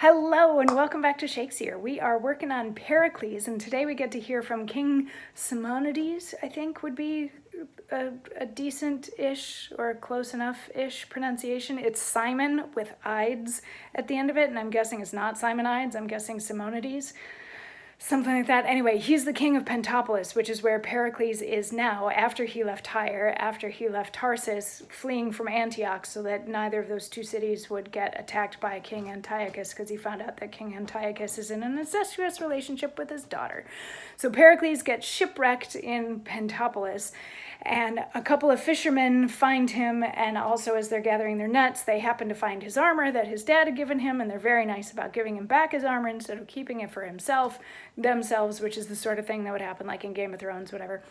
Hello and welcome back to Shakesyear. We are working on Pericles, and today we get to hear from King Simonides, I think would be a decent-ish or close enough-ish pronunciation. It's Simon with Ides at the end of it, and I'm guessing it's not Simonides, I'm guessing Simonides. Something like that. Anyway, he's the king of Pentapolis, which is where Pericles is now after he left Tyre, after he left Tarsus, fleeing from Antioch so that neither of those two cities would get attacked by King Antiochus, because he found out that King Antiochus is in an incestuous relationship with his daughter. So Pericles gets shipwrecked in Pentapolis, and a couple of fishermen find him, and also as they're gathering their nets, they happen to find his armor that his dad had given him, and they're very nice about giving him back his armor instead of keeping it for themselves, which is the sort of thing that would happen like in Game of Thrones, whatever.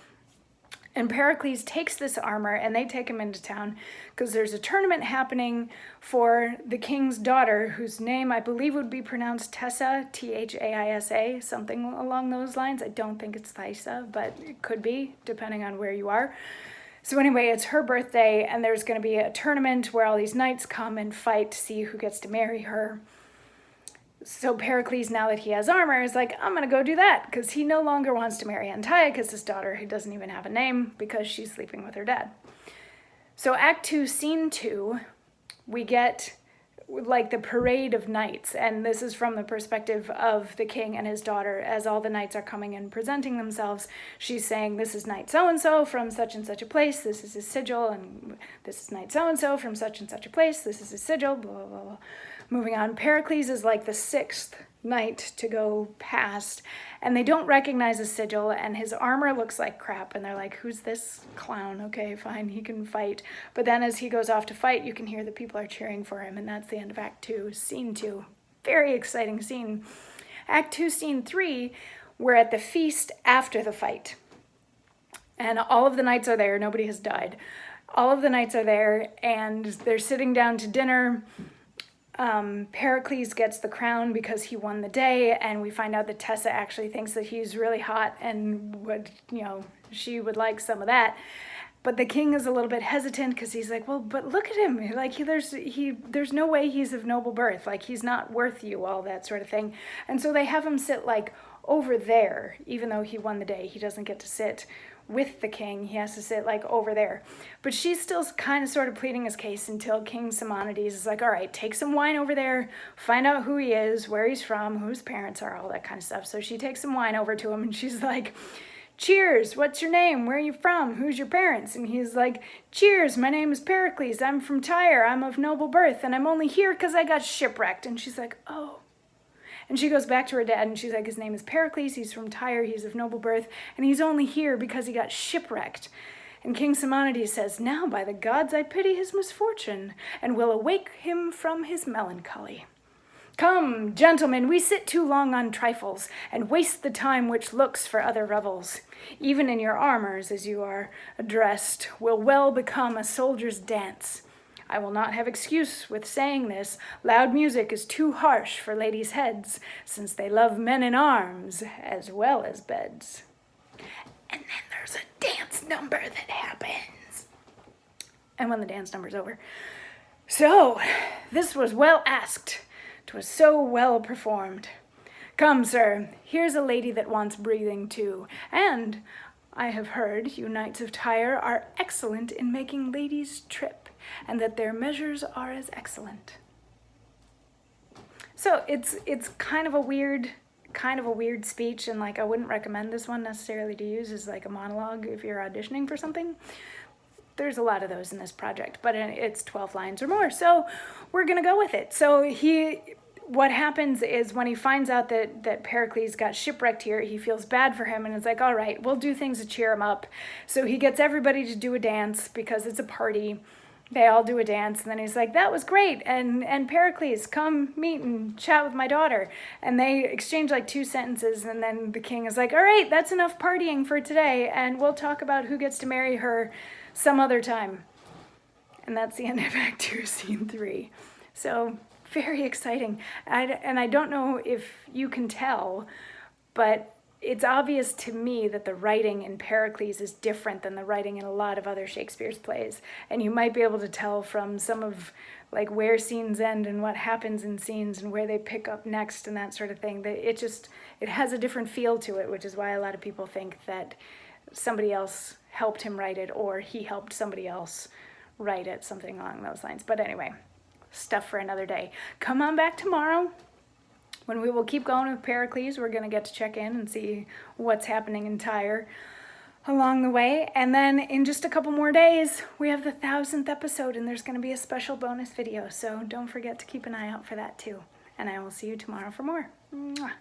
And Pericles takes this armor and they take him into town because there's a tournament happening for the king's daughter, whose name I believe would be pronounced Tessa, Thaisa, something along those lines. I don't think it's Thaisa, but it could be, depending on where you are. So anyway, it's her birthday, and there's going to be a tournament where all these knights come and fight to see who gets to marry her. So Pericles, now that he has armor, is like, I'm going to go do that, because he no longer wants to marry Antiochus' daughter, who doesn't even have a name, because she's sleeping with her dad. So Act 2, Scene 2, we get like the parade of knights, and this is from the perspective of the king and his daughter. As all the knights are coming and presenting themselves, she's saying, this is knight so-and-so from such and such a place, this is his sigil, and this is knight so-and-so from such and such a place, this is his sigil, blah, blah, blah. Moving on, Pericles is like the sixth knight to go past, and they don't recognize his sigil, and his armor looks like crap, and they're like, who's this clown? Okay, fine, he can fight. But then as he goes off to fight, you can hear the people are cheering for him, and that's the end of Act 2, Scene 2. Very exciting scene. Act 2, Scene 3, we're at the feast after the fight. And all of the knights are there, nobody has died. All of the knights are there, and they're sitting down to dinner. Pericles gets the crown because he won the day, and we find out that Tessa actually thinks that he's really hot and would, she would like some of that. But the king is a little bit hesitant because he's like, well, but look at him. Like, there's no way he's of noble birth. Like, he's not worth you, all that sort of thing. And so they have him sit like over there, even though he won the day. He doesn't get to sit with the king. He has to sit like over there. But she's still kind of sort of pleading his case until King Simonides is like, all right, take some wine over there, find out who he is, where he's from, who his parents are, all that kind of stuff. So she takes some wine over to him, and she's like, cheers, what's your name? Where are you from? Who's your parents? And he's like, cheers, my name is Pericles. I'm from Tyre. I'm of noble birth, and I'm only here because I got shipwrecked. And she's like, oh. And she goes back to her dad, and she's like, his name is Pericles, he's from Tyre, he's of noble birth, and he's only here because he got shipwrecked. And King Simonides says, now by the gods I pity his misfortune, and will awake him from his melancholy. Come, gentlemen, we sit too long on trifles, and waste the time which looks for other revels. Even in your armors, as you are addressed, will well become a soldier's dance. I will not have excuse with saying this. Loud music is too harsh for ladies' heads, since they love men in arms as well as beds. And then there's a dance number that happens. And when the dance number's over. So, this was well asked. 'Twas so well performed. Come, sir, here's a lady that wants breathing too. And I have heard you knights of Tyre are excellent in making ladies trip, and that their measures are as excellent. So it's kind of a weird speech, and like I wouldn't recommend this one necessarily to use as like a monologue if you're auditioning for something. There's a lot of those in this project, but it's 12 lines or more, so we're gonna go with it. So what happens is when he finds out that Pericles got shipwrecked here, he feels bad for him, and it's like, all right, we'll do things to cheer him up. So he gets everybody to do a dance because it's a party. They all do a dance, and then he's like, that was great, and Pericles, come meet and chat with my daughter. And they exchange like 2 sentences, and then the king is like, all right, that's enough partying for today, and we'll talk about who gets to marry her some other time. And that's the end of Act 2, Scene 3. So, very exciting. And I don't know if you can tell, but it's obvious to me that the writing in Pericles is different than the writing in a lot of other Shakespeare's plays. And you might be able to tell from some of like where scenes end and what happens in scenes and where they pick up next and that sort of thing. That it has a different feel to it, which is why a lot of people think that somebody else helped him write it or he helped somebody else write it, something along those lines. But anyway, stuff for another day. Come on back tomorrow, when we will keep going with Pericles. We're going to get to check in and see what's happening in Tyre along the way. And then in just a couple more days, we have the 1000th episode, and there's going to be a special bonus video. So don't forget to keep an eye out for that too. And I will see you tomorrow for more. Mwah.